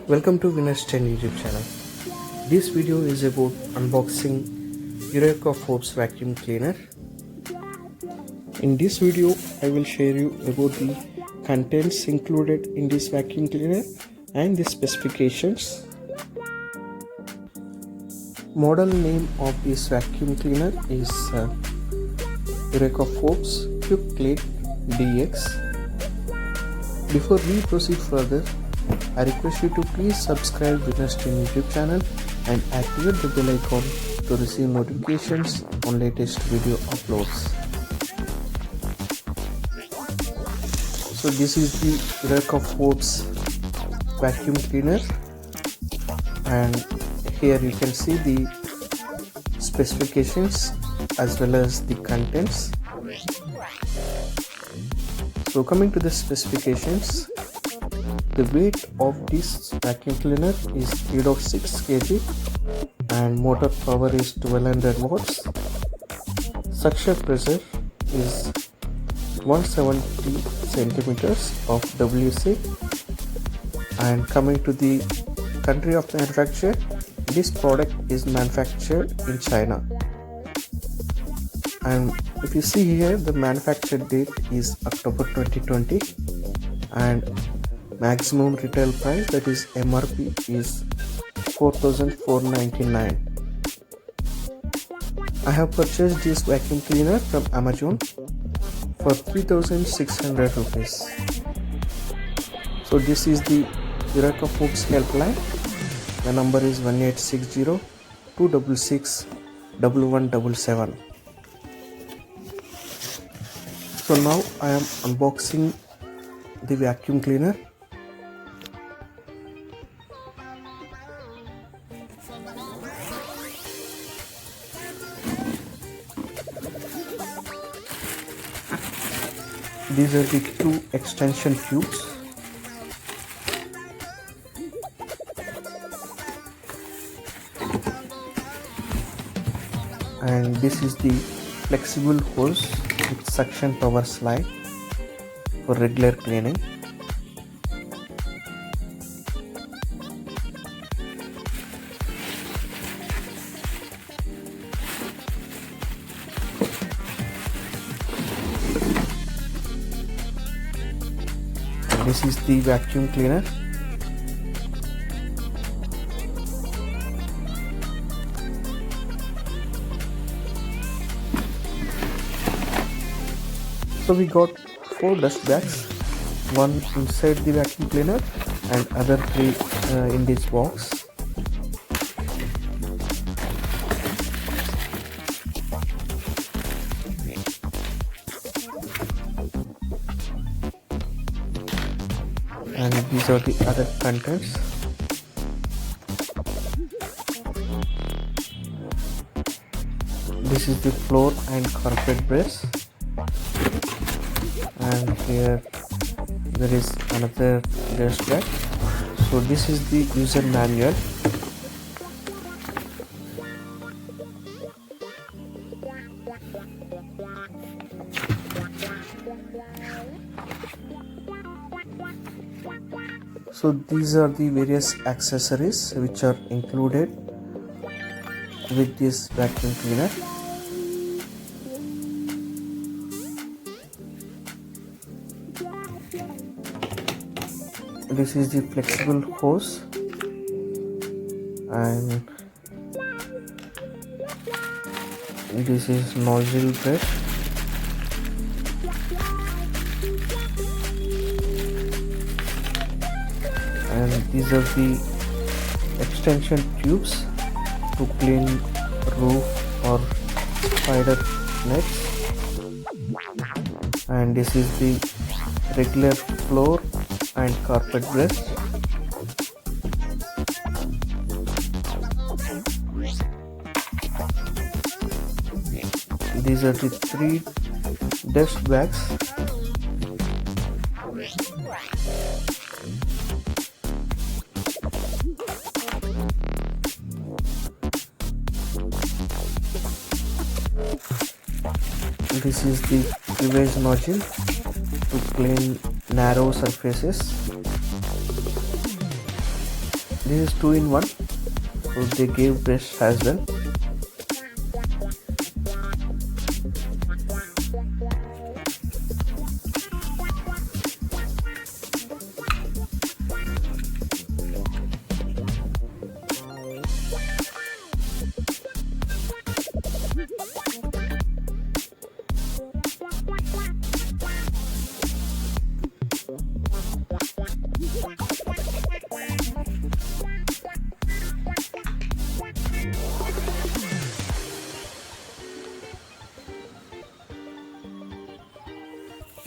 Welcome to Winner's 10 YouTube channel. This video is about unboxing Eureka Forbes Vacuum Cleaner. In this video, I will share you about the contents included in this vacuum cleaner and the specifications. Model name of this vacuum cleaner is Eureka Forbes Quick Clean DX. Before we proceed further, I request you to please subscribe Winner's 10 YouTube channel and activate the bell icon to receive notifications on latest video uploads. So this is the Eureka Forbes vacuum cleaner, and here you can see the specifications as well as the contents. So coming to the specifications, the weight of this vacuum cleaner is 3.6 kg and motor power is 1200 watts. Suction pressure is 170 centimeters of WC. And coming to the country of manufacture, this product is manufactured in China. And if you see here, the manufacture date is October 2020 and maximum retail price, that is MRP, is 4,499. I have purchased this vacuum cleaner from Amazon for 3,600 rupees. So this is the Eureka Forbes helpline. The number is 1860 266 1177. So now I am unboxing the vacuum cleaner. These are the two extension tubes. And this is the flexible hose with suction power slide for regular cleaning. This is the vacuum cleaner. So we got 4 dust bags, one inside the vacuum cleaner and other 3 in this box. And these are the other contents. This is the floor and carpet brush, and here there is another dust bag. So this is the user manual. So these are the various accessories which are included with this vacuum cleaner. This is the flexible hose, and this is nozzle brush. And these are the extension tubes to clean roof or spider nets. And this is the regular floor and carpet brush. These are the 3 dust bags. This is the cleavage nozzle to clean narrow surfaces. This is 2-in-1, so they gave brush as well.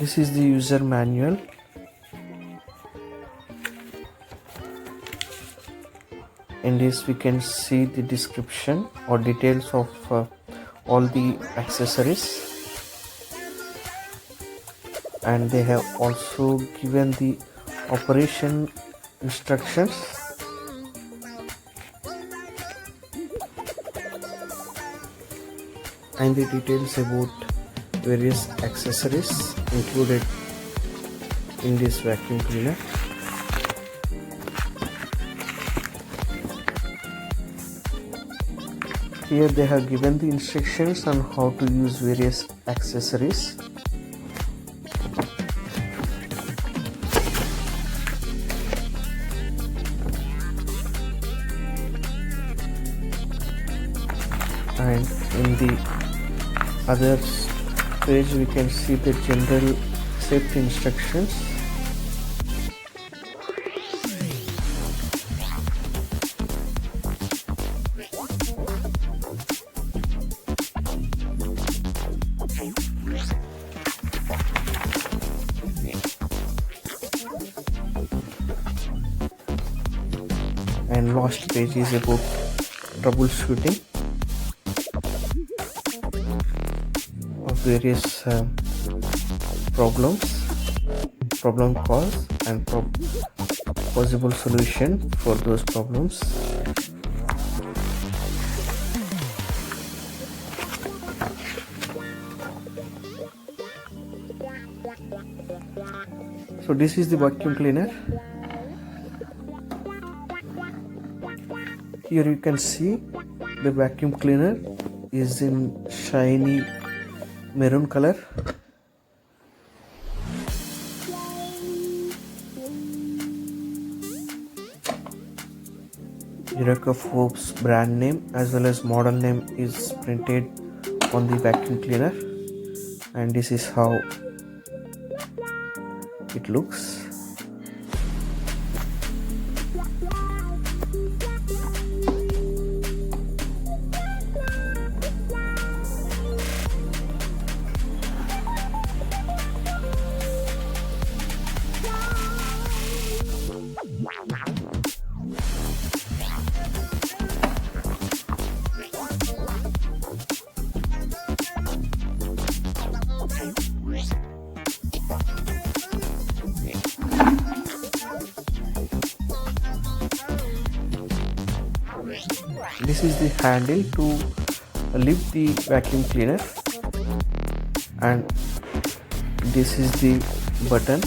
This is the user manual. In this we can see the description or details of all the accessories, and they have also given the operation instructions. And the details about various accessories included in this vacuum cleaner. Here they have given the instructions on how to use various accessories. And in the other page we can see the general safety instructions. And last page is about troubleshooting of various problem cause and possible solution for those problems. So this is the vacuum cleaner. Here you can see the vacuum cleaner is in shiny maroon color. Eureka Forbes brand name as well as model name is printed on the vacuum cleaner, and this is how it looks. This is the handle to lift the vacuum cleaner, and this is the button.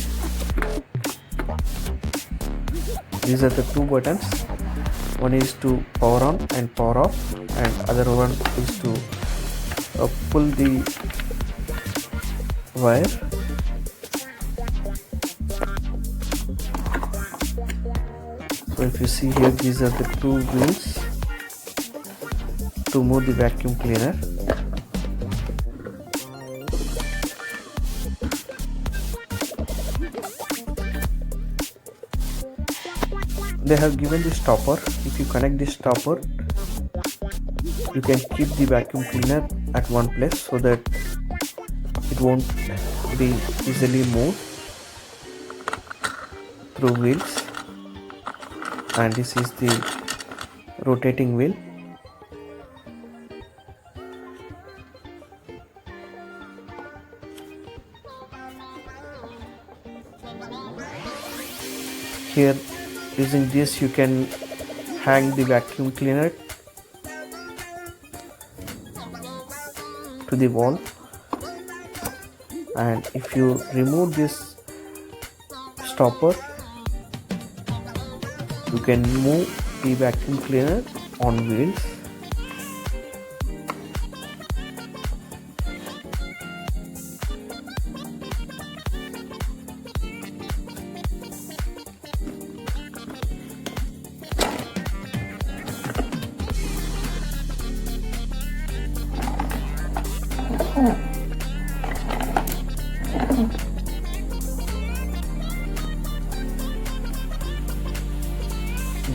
These are the two buttons. One is to power on and power off, and other one is to pull the wire. So if you see here, these are the two wheels to move the vacuum cleaner. They have given the stopper. If you connect this stopper, you can keep the vacuum cleaner at one place so that it won't be easily moved through wheels. And this is the rotating wheel. Here, using this, you can hang the vacuum cleaner to the wall, and if you remove this stopper, You can move the vacuum cleaner on wheels.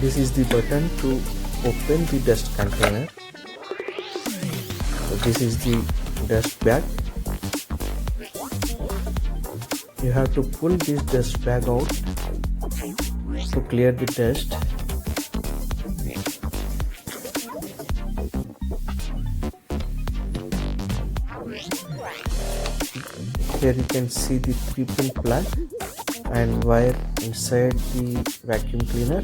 This is the button to open the dust container. So this is the dust bag. You have to pull this dust bag out to clear the dust. Here you can see the 3-pin plug and wire inside the vacuum cleaner.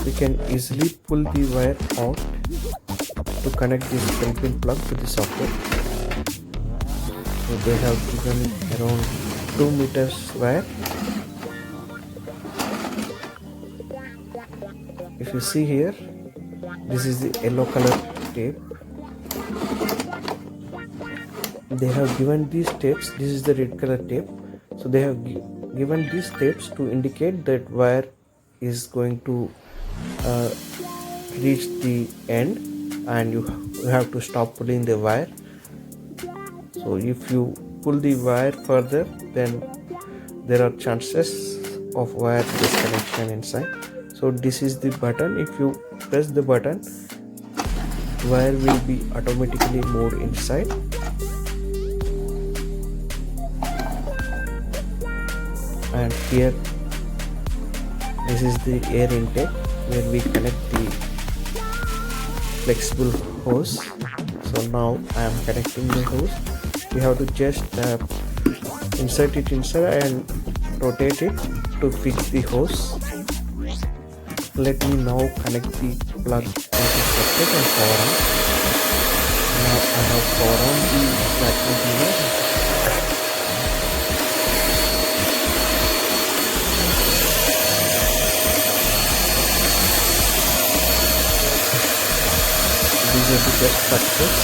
We can easily pull the wire out to connect this 3-pin plug to the socket. So they have given around 2 meters wire. If you see here, this is the yellow color tape. They have given these tapes. This is the red color tape. So they have given these tapes to indicate that wire is going to reach the end, and you have to stop pulling the wire. So if you pull the wire further, then there are chances of wire disconnection inside. So this is the button. If you press the button, wire will be automatically moved inside. And here, this is the air intake where we connect the flexible hose. So now I am connecting the hose. We have to just insert it inside and rotate it to fix the hose. Let me now connect the plug into socket and power on. Now I have power on the vacuum cleaner. These are the best practice,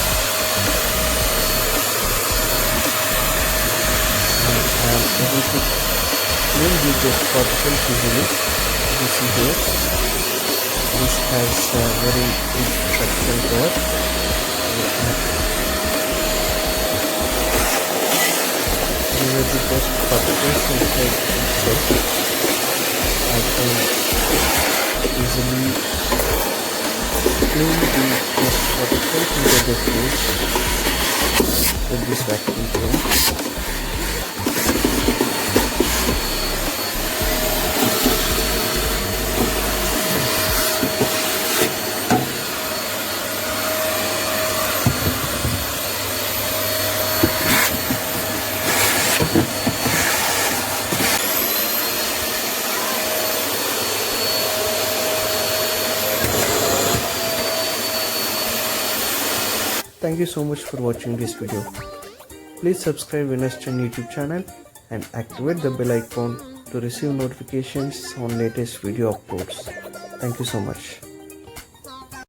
and I am able to clean the dust particles easily. You see here, this has a very good structural cover. These are the best particles inside the set. I can easily clean the dust particles into the fluid with this vacuum cleaner. Thank you so much for watching this video. Please subscribe Winners10 YouTube channel and activate the bell icon to receive notifications on latest video uploads. Thank you so much.